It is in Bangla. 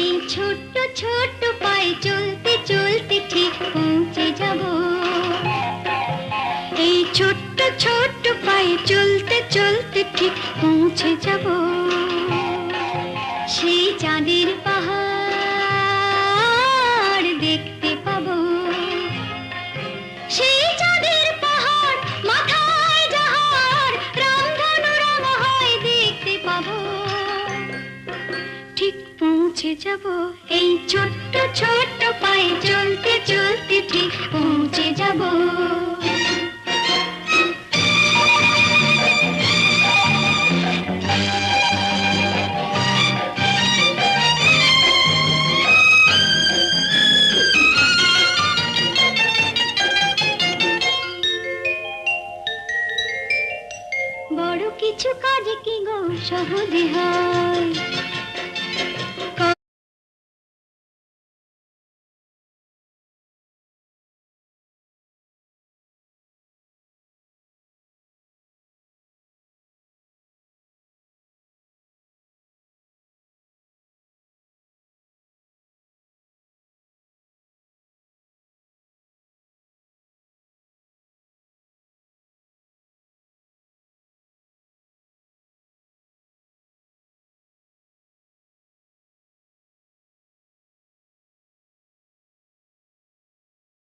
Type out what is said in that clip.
এই ছোট্ট ছোট্ট পায়ে চলতে চলতে ঠিক পৌঁছে যাব। এই ছোট্ট ছোট্ট পায়ে চলতে চলতে ঠিক পৌঁছে যাব। সেই চাঁদের পাহাড় দেখতে পাবো। সেই চাঁদের পাহাড় মাথায় যাহার রামধনু রং হয় দেখতে পাবো। ঠিক পৌঁছে যাব। এই ছোট্ট ছোট্ট পায়ে চলতে চলতে ঠিক পৌঁছে যাব।